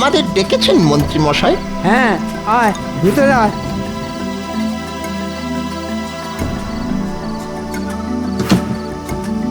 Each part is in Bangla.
আমাদের ডেকেছেন মন্ত্রী মশাই? হ্যাঁ, আয় ভিতরে আয়।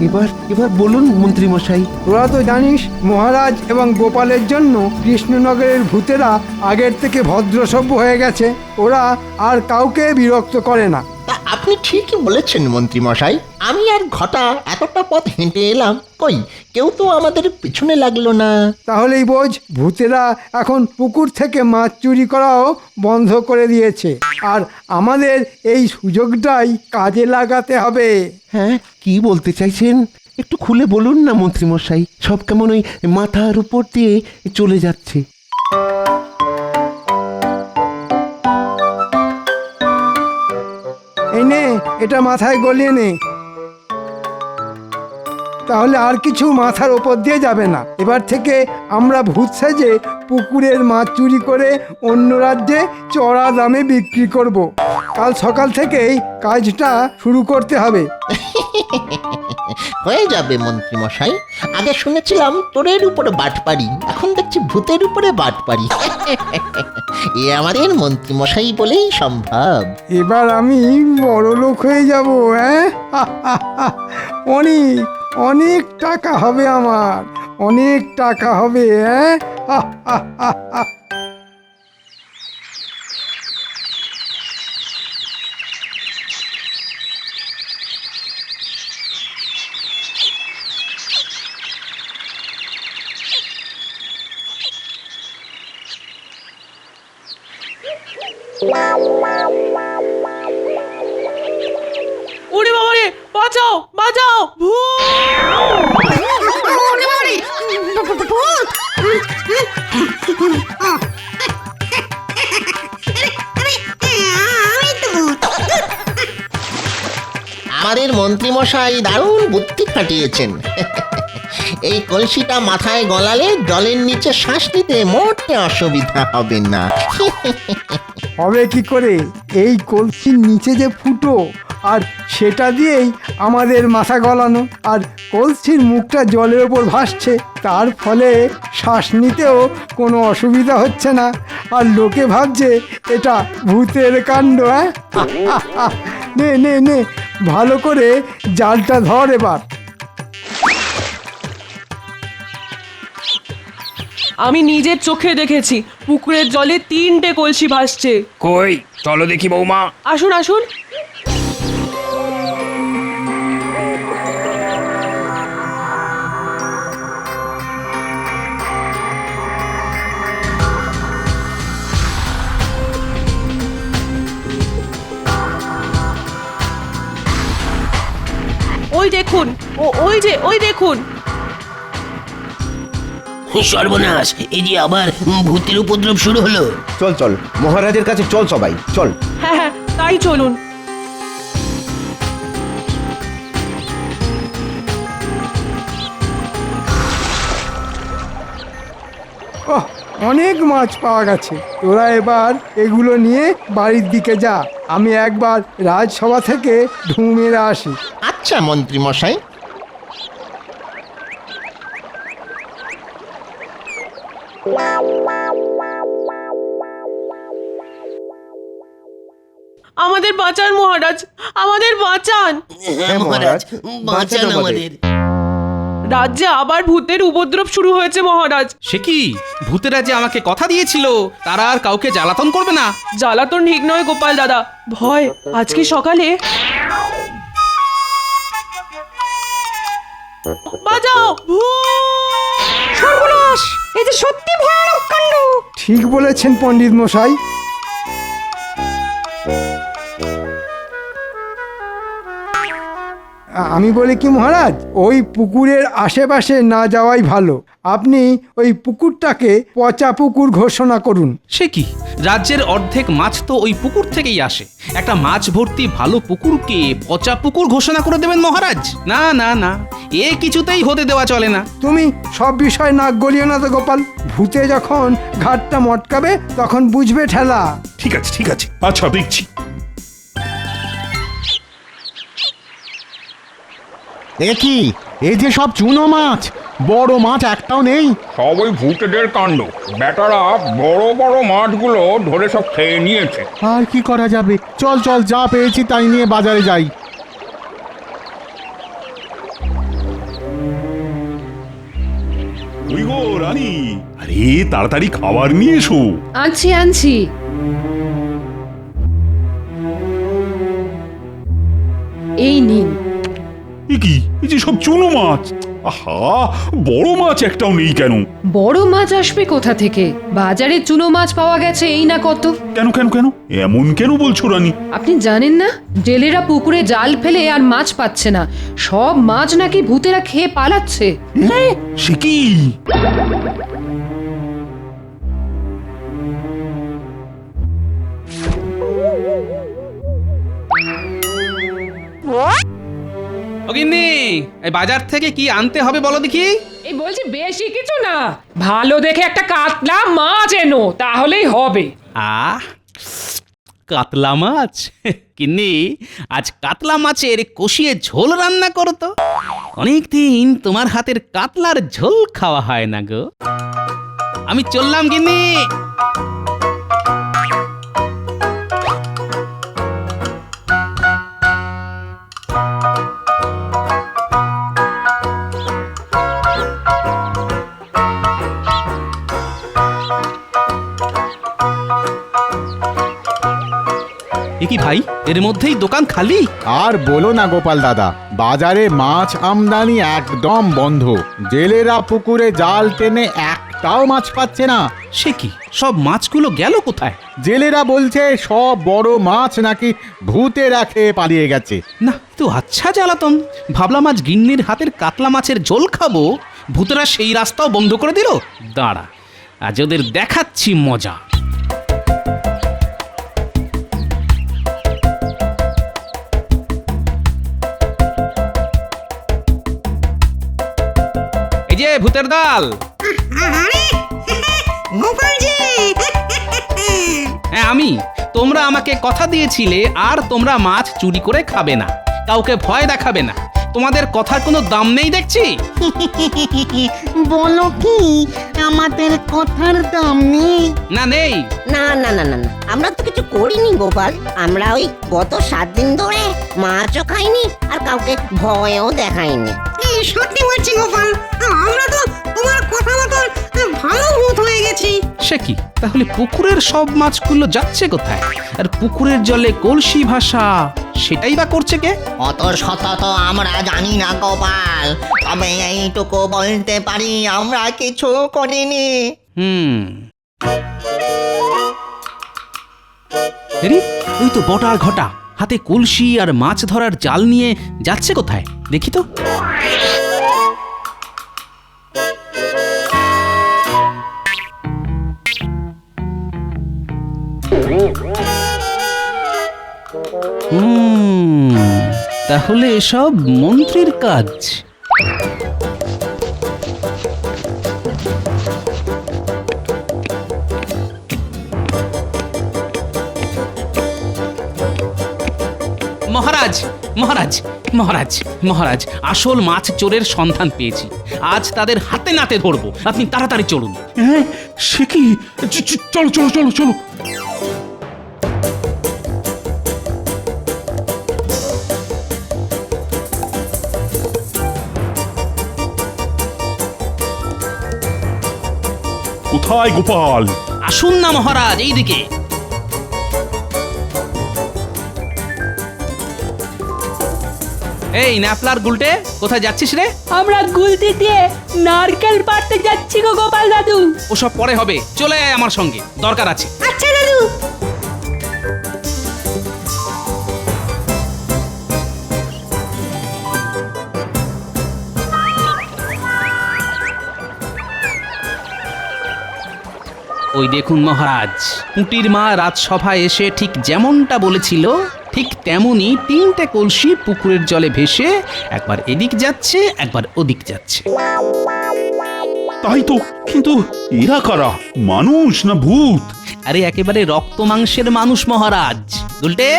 এবার এবার বলুন মন্ত্রী মশাই। তোরা তো জানিস মহারাজ এবং গোপালের জন্য কৃষ্ণনগরের ভূতেরা আগের থেকে ভদ্রসভ্য হয়ে গেছে। ওরা আর কাউকে বিরক্ত করে না। তা আপনি ঠিকই বলেছেন মন্ত্রী মশাই। আমি আর ঘটা এতটা পথ হেঁটে এলাম, কই কেউ তো আমাদের পিছনে লাগলো না। তাহলেই বোঝ ভূতেরা এখন পুকুর থেকে মাছ চুরি করাও বন্ধ করে দিয়েছে। আর আমাদের এই সুযোগটাই কাজে লাগাতে হবে। হ্যাঁ, কি বলতে চাইছেন একটু খুলে বলুন না মন্ত্রী মশাই। সব কেমন ওই মাথার উপর দিয়ে চলে যাচ্ছে। এই নে, এটা মাথায় গলিয়ে নে। তাহলে আর কিছু মাথার ওপর দিয়ে যাবে না। এবার থেকে আমরা ভূত সেজে পুকুরের মাছ চুরি করে অন্য রাজ্যে চড়া দামে বিক্রি করব। কাল সকাল থেকেই কাজটা শুরু করতে হবে। হয়ে যাবে মন্ত্রী মশাই। আগে শুনেছিলাম তোরের উপরে বাটপাড়ি, এখন দেখছি ভূতের উপরে বাটপাড়ি। এ আমাদের মন্ত্রী মশাই বলেই সম্ভব। এবার আমি বড় লোক হয়ে যাব। হ্যাঁ, অনেক অনেক টাকা হবে আমার, অনেক টাকা হবে। হ্যাঁ, ওরে বাবা রে, বাঁচাও বাঁচাও, আমাদের মন্ত্রী মশাই দারুণ বুদ্ধি খাটিয়েছেন। এই কলসিটা মাথায় গলালে জলের নিচে শ্বাস নিতে মোটে অসুবিধা হবে না। হবে কি করে? এই কলসির নিচে যে ফুটো, আর সেটা দিয়েই আমাদের মাথা গলানো, আর কলসির মুখটা জলের ওপর ভাসছে, তার ফলে শ্বাস নিতেও কোনো অসুবিধা হচ্ছে না। আর লোকে ভাবছে এটা ভূতের কাণ্ড। হ্যাঁ, নে নে নে, ভালো করে জালটা ধর এবার। আমি নিজের চোখে দেখেছি পুকুরের জলে 3টে কলসি ভাসছে। কই চলো দেখি বৌমা। আসুন আসুন। ওই দেখুন, ওই দেখুন। সর্বনাশ, এই যে আবার ভূতের উপদ্রব শুরু হলো। চল চল মহারাজের কাছে চল, সবাই চল। হ্যাঁ হ্যাঁ, তাই চলুন। ওহ, অনেক মাছ পাওয়া গেছে। তোরা এবার এগুলো নিয়ে বাড়ির দিকে যা। আমি একবার রাজসভা থেকে ঢু মেরে আসি। আচ্ছা মন্ত্রী মশাই। আমাদের বাঁচান মহারাজ, আমাদের বাঁচান। হ্যাঁ মহারাজ, বাঁচান আমাদের। রাজ্যে আবার ভূতের উপদ্রব শুরু হয়েছে মহারাজ। সে কি, ভূতেরা যে আমাকে কথা দিয়েছিল তারা আর কাউকে জ্বালাতন করবে না। জ্বালাতন ঠিক নয় গোপাল দাদা, ভয়। আজকে সকালে বাঁচাও, সর্বনাশ, এই যে সত্যি ভয়ানক কাণ্ড। ঠিক বলেছেন পণ্ডিত মশাই। আমি বলি কি মহারাজ, ওই পুকুরের আশেপাশে না যাওয়াই ভালো। আপনি ওই পুকুরটাকে পচা পুকুর ঘোষণা করুন। সে কি, রাজ্যের অর্ধেক মাছ তো ওই পুকুর থেকেই আসে। একটা মাছ ভর্তি ভালো পুকুরকে পচা পুকুর ঘোষণা করে দেবেন মহারাজ? না না না, এ কিছুতেই হতে দেওয়া চলে না। তুমি সব বিষয় নাক গলিও না তো গোপাল। ভূতে যখন ঘাটটা মটকাবে তখন বুঝবে ঠেলা। ঠিক আছে ঠিক আছে, আচ্ছা দেখছি। এ কি, এই যে সব চুনো মাছ, বড় মাছ একটাও নেই। সব ওই ভূতেদের কাণ্ড। বেটারা বড় বড় মাছগুলো ধরে সব খেয়ে নিয়েছে। আর কি করা যাবে, চল চল, যা পেয়েছি তাই নিয়ে বাজারে যাই। ওই গো রানী, আরে তাড়াতাড়ি খাবার নিয়ে এসো। আনছি আনছি। এই নিন। এ কি, এই যে সব চুনো মাছ! আহা, বড় মাছ একটাও নেই কেন? বড় মাছ আসবে কোথা থেকে? বাজারে চুনো মাছ পাওয়া গেছে এই না কত। কেন কেন কেন এমন কেন বলছো রানী? আপনি জানেন না, জেলেরা পুকুরে জাল ফেলে আর মাছ পাচ্ছে না, সব মাছ নাকি ভূতেরা খেয়ে পালাচ্ছে। সে কি? ও গিন্নি, এই বাজার থেকে কি আনতে হবে বলো দেখি। এই বলছি বেশি কিছু না, ভালো দেখে একটা কাতলা মাছ এনো, তাহলেই হবে। আহ, কাতলা মাছ? গিন্নি, আজ কাতলা মাছের কষিয়ে ঝোল রান্না করো তো। অনেকদিন তোমার হাতের কাতলার ঝোল খাওয়া হয় না গো। আমি চললাম গিন্নি। কি ভাই, এর মধ্যেই দোকান খালি? আর বলো না গোপাল দাদা, বাজারে মাছ আমদানি একদম বন্ধ। জেলেরা পুকুরে জাল টেনে একটাও মাছ পাচ্ছে না। সে কি, সব মাছগুলো গেল কোথায়? জেলেরা বলছে সব বড় মাছ নাকি ভূতেরা খেয়ে পালিয়ে গেছে। না, তো আচ্ছা জ্বালাতন। ভাবলাম আজ গিন্নির হাতের কাতলা মাছের ঝোল খাবো, ভূতেরা সেই রাস্তাও বন্ধ করে দিল। দাঁড়া, আজ ওদের দেখাচ্ছি মজা। এই যে ভূতের দল। হ্যাঁ আমি। তোমরা আমাকে কথা দিয়েছিলে আর তোমরা মাছ চুরি করে খাবে না, কাউকে ভয় দেখাবে না। তোমাদের কথার কোনো দাম নেই দেখছি। বলো কি আমাদের কথার দাম নেই? না নেই। না না না না না, আমরা তো কিছু করিনি গোপাল। আমরা ওই গত 7 দিন ধরে মাছও খাইনি আর কাউকে ভয়ও দেখাইনি। সত্যি বলছি গোপাল, আমরা তো তোমার কথা মতো ভালো ভূত হয়ে গেছি। সে কি, তাহলে পুকুরের সব মাছগুলো যাচ্ছে কোথায়? আর পুকুরের জলে কলসি ভাষা, সেটাই বা করছে কে? অত শত তো আমরা জানি না গোপাল, তবে এইটুকু বলতে পারি আমরা কিছু করিনি। আরে, ওই তো বটার ঘটা, হাতে কলসি আর মাছ ধরার জাল নিয়ে যাচ্ছে কোথায় দেখি তো। তাহলে এসব মন্ত্রীর কাজ। মহারাজ মহারাজ মহারাজ মহারাজ, আসল মাছ চোরের সন্ধান পেয়েছি। আজ তাদের হাতে নাতে ধরবো, আপনি তাড়াতাড়ি চলুন। হ্যাঁ, সে কি? চলো চলো চলো চলো। কোথায় গোপাল? আসুন না মহারাজ, এইদিকে। এই ন্যাপলার গুলটে, কোথায় যাচ্ছিস রে? আমরা গুলতি দিয়ে নারকেল পাড়তে যাচ্ছি গো গোপাল দাদু। ওসব পরে হবে, চলে আয় আমার সঙ্গে, দরকার আছে। আচ্ছা দাদু। ওই দেখুন মহারাজ, পুঁটির মা রাজসভায় এসে ঠিক যেমনটা বলেছিল ঠিক তেমনি 3টে কলসি পুকুরের জলে ভেসে একবার এদিক যাচ্ছে একবার ওদিক যাচ্ছে। তাই তো, কিন্তু এরা কারা? মানুষ না ভূত? আরে একেবারে রক্ত মাংসের মানুষ মহারাজ। গুলটে,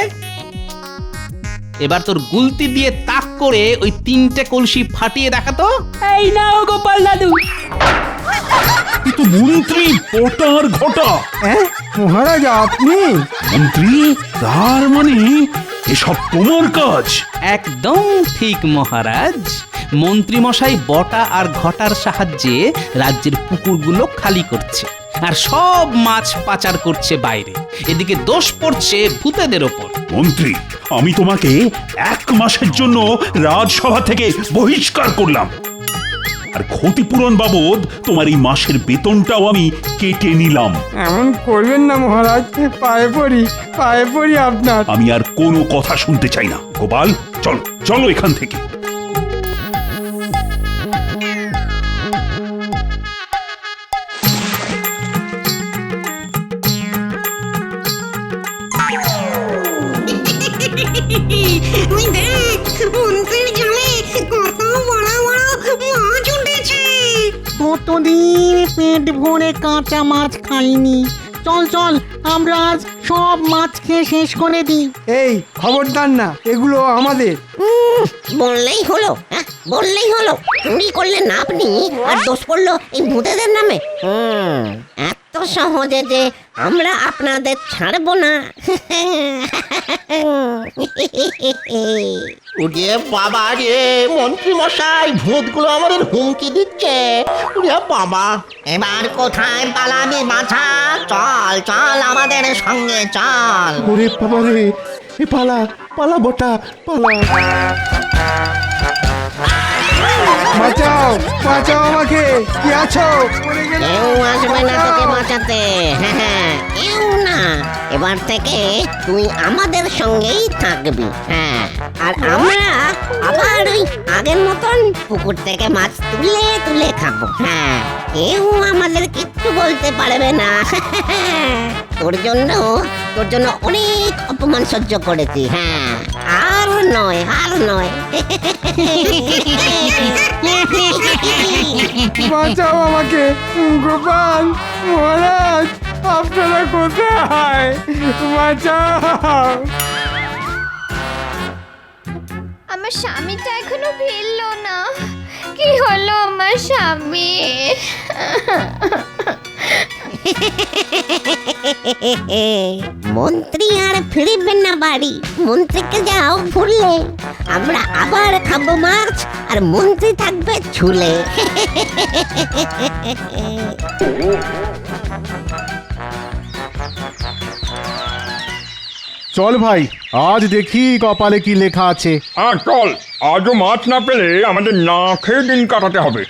এবার তোর গুলতি দিয়ে তাক করে ওই 3টে কলসি ফাটিয়ে দেখাতো। এই নাও গোপাল দাদু। কিন্তু মন্ত্রী পটার ঘটা হ্যাঁ মহারাজ আপনি? মন্ত্রী তার মানে এসব তোমার কাজ? একদম ঠিক মহারাজ। মন্ত্রী মশাই বটা আর ঘটার সাহায্যে রাজ্যের পুকুরগুলো খালি করছে আর সব মাছ পাচার করছে বাইরে। এদিকে দোষ পড়ছে ভূতেদের ওপর। মন্ত্রী, আমি তোমাকে 1 মাসের জন্য রাজসভা থেকে বহিষ্কার করলাম, আর ক্ষতিপূরণ বাবদ তোমার এই মাসের বেতনটাও আমি কেটে নিলাম। এমন করবেন না মহারাজ, পায়ে পড়ি আপনার। আমি আর কোনো কথা শুনতে চাই না। গোপাল, চলো চলো এখান থেকে। ওই দেখ, মন্ত্রীর জালে কত বড় বড় মাছ উঠেছে। কতদিন পেট ভরে কাঁচা মাছ খাইনি। চল চল, আমরা আজ সব মাছ খেয়ে শেষ করে দিই। এই খবরদার না, এগুলো আমাদের। বললেই হলো, হ্যাঁ বললেই হলো। চুরি করলেন না আপনি, আর দোষ পড়লো এই ভূতেদের নামে। এত সহজে যে আমরা আপনাদের ছাড়বো না। উড়িয়ে বাবা রে, মন্ত্রী মশাই ভূতগুলো আমাদের হুমকি দিচ্ছে। উড়িয়ে বাবা, এবার কোথায় পালাবি বাছা? চল চল আমাদের সঙ্গে চল। ওরে বাবা রে, এ পালা পালা বটা পালা। বাঁচাও বাঁচাও আমাকে, কি আছো? কেউ আসবে না তোকে বাঁচাতে। হ্যাঁ, কেউ না। এবার থেকে তুই আমাদের সঙ্গেই থাকবি। হ্যাঁ, আর আমরা আবার ওই আগের মতন পুকুর থেকে মাছ তুলে তুলে খাবো। হ্যাঁ, কেউ আমাদের কিচ্ছু বলতে পারবে না। তোর জন্য অনেক অপমান সহ্য করেছি। হ্যাঁ, আর নয় আর নয়। বাঁচাও আমাকে, গোপাল মহারাজ আপনারা কোথায়? বাঁচাও। আমার স্বামীটা এখনো ফিরলো না। কি হলো আমার স্বামী? মন্ত্রী আর ফিরবেন না বাড়ি। মন্ত্রীকে যাও ভুললে। আমরা আবার খাবো মাছ, আর মন্ত্রী থাকবে ঝুলে। চল ভাই, আজ দেখি কপালে কি লেখা আছে। হ্যাঁ চল, আজও মাছ না পেলে আমাদের না খেয়ে দিন কাটাতে হবে।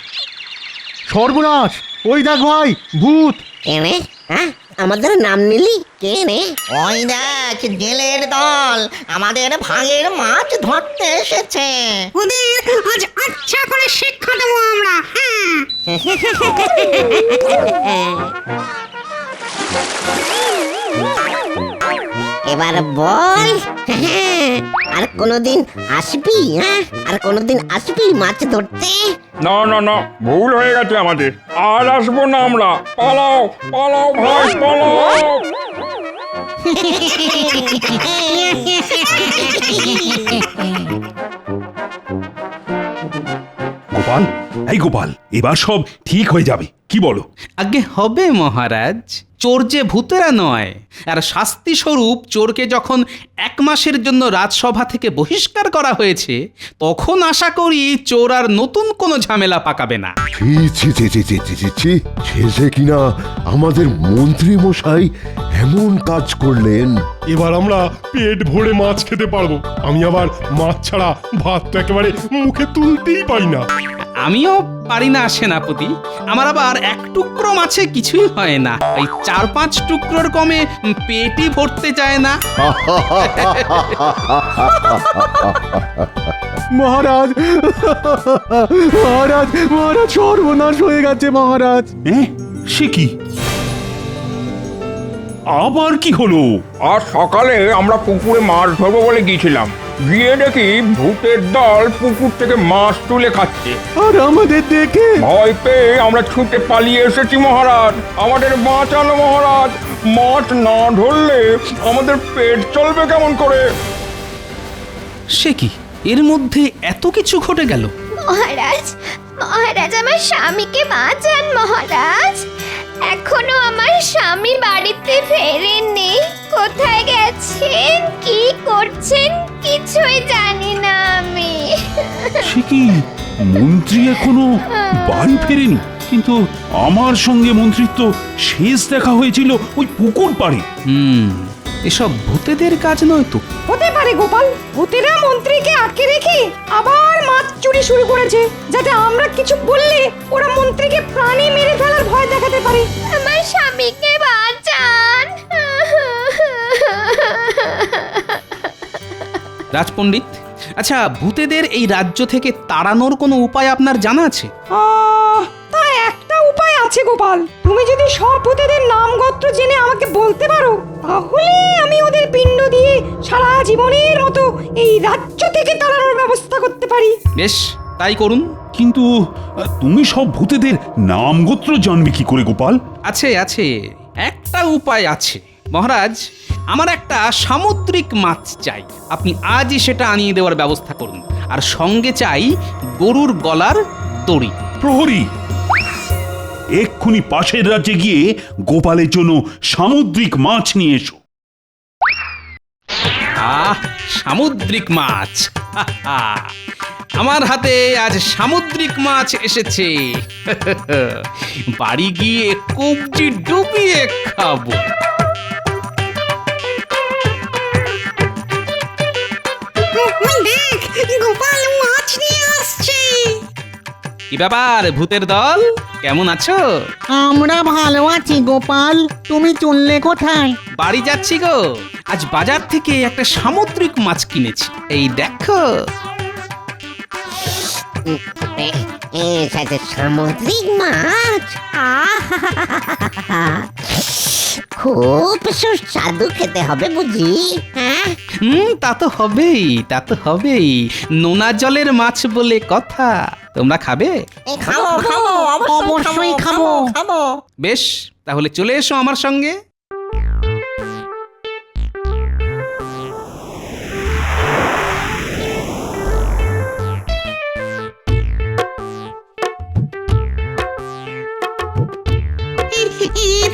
সর্বনাশ, ওই দেখ ভাই, ভূত। কেনে? হ্যাঁ, আমাদের নাম নিলি? কে রে? ওই দেখ, জেলের দল আমাদের ভাগের মাছ ধরতে এসেছে। ওদের আজ আচ্ছা করে শিক্ষা দেবো আমরা। এবার বল, আর কোনদিন আসবি? হ্যাঁ, আর কোনদিন আসবি মাছ ধরতে? না না না, ভুল হয়ে গেছে আমাদের। আর আসবো না আমরা। পালাও পালাও ভাই, পালাও। গোপাল, এই গোপাল, এবার সব ঠিক হয়ে যাবে, কি বলো? আগে হবে মহারাজ। চোর যে ভূতেরা নয়, আর শাস্তি স্বরূপ চোরকে যখন 1 মাসের জন্য রাজসভা থেকে বহিষ্কার করা হয়েছে, তখন আশা করি চোর আর নতুন কোনো ঝামেলা পাকাবে না। শেষে কিনা আমাদের মন্ত্রী মশাই এমন কাজ করলেন। এবার আমরা পেট ভরে মাছ খেতে পারবো। আমি আবার মাছ ছাড়া ভাত তো একেবারে মুখে তুলতেই পারি না। আমিও পারি না সেনাপতি। আমার আবার 1 টুকরো মাছে কিছুই হয় না। এই 4-5 টুকরোর কমে পেটই ভরতে চায় না। মহারাজ মহারাজ মহারাজ, সর্বনাশ হয়ে গেছে মহারাজ। সে কি? আবার কি হলো? আজ সকালে আমরা পুকুরে মাছ ধরবো বলে গিয়েছিলাম, গিয়ে দেখি ভূতের দল পুকুর থেকে মাছ তুলে খাচ্ছে। আর আমাদের দেখে ভয় পেয়ে আমরা ছুটে পালিয়ে এসেছি মহারাজ। আমাদের বাঁচানো মহারাজ। মাছ না ধরলে আমাদের পেট চলবে কেমন করে? সে কি, এর মধ্যে এত কিছু ঘটে গেল? মহারাজ, মহারাজ আমার স্বামীকে বাঁচান মহারাজ। এখনো আমার স্বামী বাড়িতে ফেরেননি। কোথায় গেছেন, কি করছেন কিছুই জানি না আমি। সে কি, মন্ত্রী এখনো বাড়ি ফেরেনি? কিন্তু আমার সঙ্গে মন্ত্রীর তো শেষ দেখা হয়েছিল ওই পুকুর পাড়ে। এসব ভূতেদের কাজ নয় তো? হতে পারে গোপাল, ভূতেরা মন্ত্রীকে আটকে রেখে আবার মাছ চুরি শুরু করেছে, যাতে আমরা কিছু বললে ওরা মন্ত্রীকে প্রাণে মেরে ফেলার ভয় দেখাতে পারে। আমার স্বামীকে বাঁচান। রাজপণ্ডিত, আচ্ছা ভূতেদের এই রাজ্য থেকে তাড়ানোর কোনো উপায় আপনার জানা আছে? তা একটা উপায় আছে গোপাল, তুমি যদি সব ভূতেদের নাম গোত্র জেনে আমাকে বলতে পারো, তাহলে আমি ওদের পিণ্ড দিয়ে সারা জীবনের মতো এই রাজ্য থেকে তাড়ানোর ব্যবস্থা করতে পারি। বেশ, তাই করুন। কিন্তু তুমি সব ভূতেদের নাম গোত্র জানবে কি করে গোপাল? আছে আছে, একটা উপায় আছে মহারাজ। আমার একটা সামুদ্রিক মাছ চাই, আপনি আজই সেটা আনিয়ে দেওয়ার ব্যবস্থা করুন। আর সঙ্গে চাই গরুর গলার দড়ি। প্রহরী, এক্ষুনি পাশের রাজ্যে গিয়ে গোপালের জন্য সামুদ্রিক মাছ নিয়ে এসো। সামুদ্রিক মাছ! আমার হাতে আজ সামুদ্রিক মাছ এসেছে। বাড়ি গিয়ে কবজি ডুবিয়ে খাবো। দেখ, গোপাল মাছ নিয়ে আসছে। কি ব্যাপার ভূতের দল, কেমন আছো? আমরা ভালো আছি গোপাল, তুমি চললে কোথায়? বাড়ি যাচ্ছি গো। আজ বাজার থেকে একটা সামুদ্রিক মাছ কিনেছি, এই দেখো। সামুদ্রিক মাছ, খুব সুস্বাদু খেতে হবে বুঝি। হ্যাঁ, তা তো হবেই, তা তো হবেই। নোনা জলের মাছ বলে কথা। তোমরা খাবে? খাবো খাবো, অবশ্যই খাবো খাবো। বেশ, তাহলে চলে এসো আমার সঙ্গে।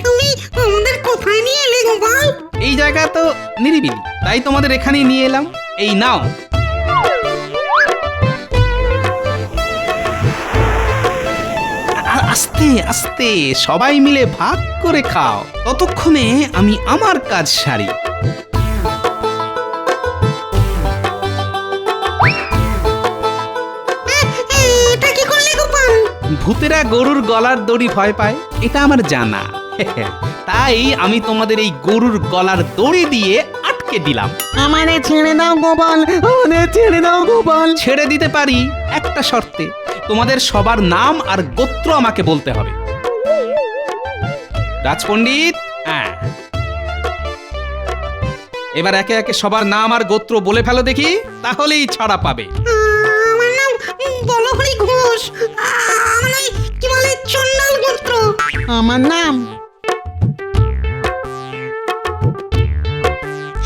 তুমি আমাদের কোথায় নিয়ে এলে গোপাল? এই জায়গা তো নিরিবিলি, তাই তোমাদের এখানেই নিয়ে এলাম। এই নাও। আস্তে আস্তে সবাই মিলে ভাগ করে খাও, ততক্ষণে আমি আমার কাজ সারি। এটা কি করলে গোপাল? ভূতেরা গরুর গলার দড়ি ভয় পায়, এটা আমার জানা। তাই আমি তোমাদের এই গরুর গলার দড়ি দিয়ে আটকে দিলাম। আমারে ছেড়ে দাও গোপাল, আমাদের ছেড়ে দাও গোপাল। ছেড়ে দিতে পারি একটা শর্তে, তোমাদের সবার নাম আর গোত্র আমাকে বলতে হবে। রাজপণ্ডিত, এবার একে একে সবার নাম আর গোত্র বলে ফেলো দেখি, তাহলেই ছাড়া পাবে। আমার নাম বলহরি ঘোষ। আমার কি বলে চন্ডাল গোত্র। আমার নাম।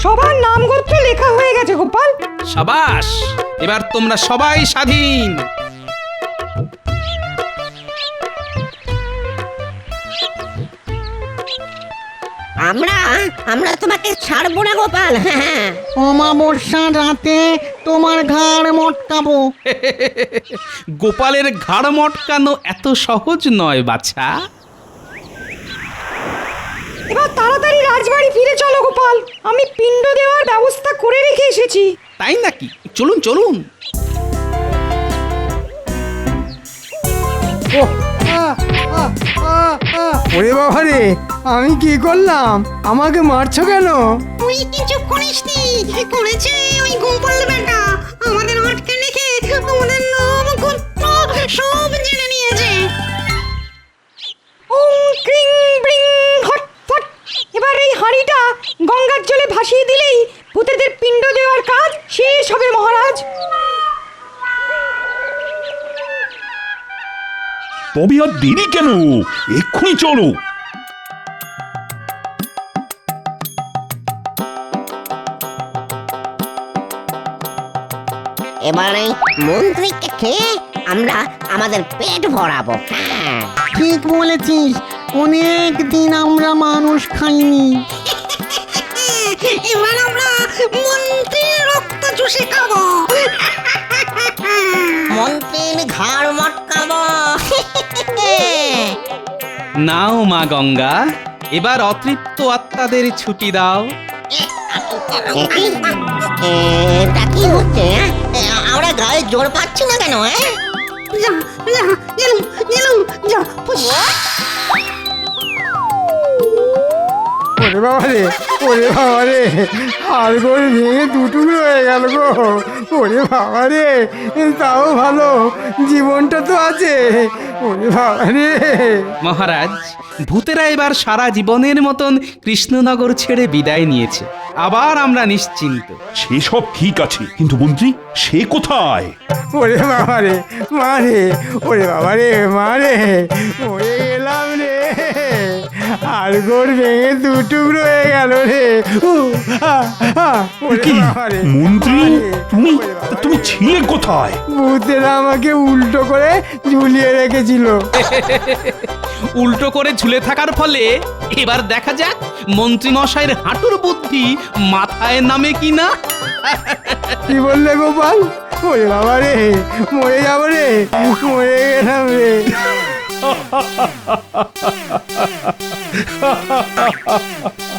সবার নাম গোত্র লেখা হয়ে গেছে গোপাল। সাবাস, এবার তোমরা সবাই স্বাধীন। আমরা তোমাকে ছাড়বো না গোপাল। অমাবস্যার রাতে তোমার ঘাড় মটকাবো। গোপালের ঘাড় মটকানো এত সহজ নয় বাছা। এবার তাড়াতাড়ি রাজবাড়ি ফিরে চলো গোপাল, আমি পিণ্ড দেওয়ার ব্যবস্থা করে রেখে এসেছি। তাই নাকি? চলুন চলুন। ওরে বাবা রে, আমি কি করলাম? আমাকে মারছো কেন? তুই কিছু করিসনি, করেছে ওই গোপাল বেটা। আমাদের আটকে রেখে আমাদের নাম গোত্র সব জেনে নিয়েছে। এবার এই হাঁড়িটা গঙ্গার জলে ভাসিয়ে দিলেই ভূতেদের পিণ্ড দেওয়ার কাজ শেষ হবে মহারাজ। তবে আর দেরি কেন, এক্ষুনি চলো। এবার এই মন্ত্রীকে খেয়ে আমরা আমাদের পেট ভরাবো। হ্যাঁ ঠিক বলেছিস, অনেক দিন আমরা মানুষ খাইনি। এবার আমরা মন্ত্রীর রক্ত চুষে খাবো, মন্ত্রীর ঘাড় মটকাবো। নাও মা গঙ্গা, এবার অতৃপ্ত আত্মাদের ছুটি দাও। এটা কি হচ্ছে? আমরা গায়ে জোর পাচ্ছি না কেন? ওরে বাবা রে, ওরে বাবা রে, হাড়গোড় ভেঙে দুটুকরো হয়ে গেল গো। ওরে বাবা রে, তাও ভালো জীবনটা তো আছে। ওরে বাবা রে। মহারাজ, ভূতেরা এবার সারা জীবনের মতন কৃষ্ণনগর ছেড়ে বিদায় নিয়েছে। আবার আমরা নিশ্চিন্ত। সেসব ঠিক আছে, কিন্তু মন্ত্রী সে কোথায়? ওরে বাবা রে, মা রে, ওরে বাবা রে, মা রে, ওরে গেলাম রে, হাড়গোড় ভেঙে দুটুকরো হয়ে গেল রে। ওরে কি বাবা রে, মন্ত্রী, মা রে, তুমি ওরে বাবা রে। তুমি ছিলে কোথায়? ভূতেরা আমাকে উল্টো করে ঝুলিয়ে রেখেছিল। উল্টো করে ঝুলে থাকার ফলে এবার দেখা যাক মন্ত্রী মশাইয়ের হাঁটুর বুদ্ধি মাথায় নামে কিনা। কি বললে গোপাল? ওরে বাবা রে, মরে যাবো রে, মরে গেলাম রে।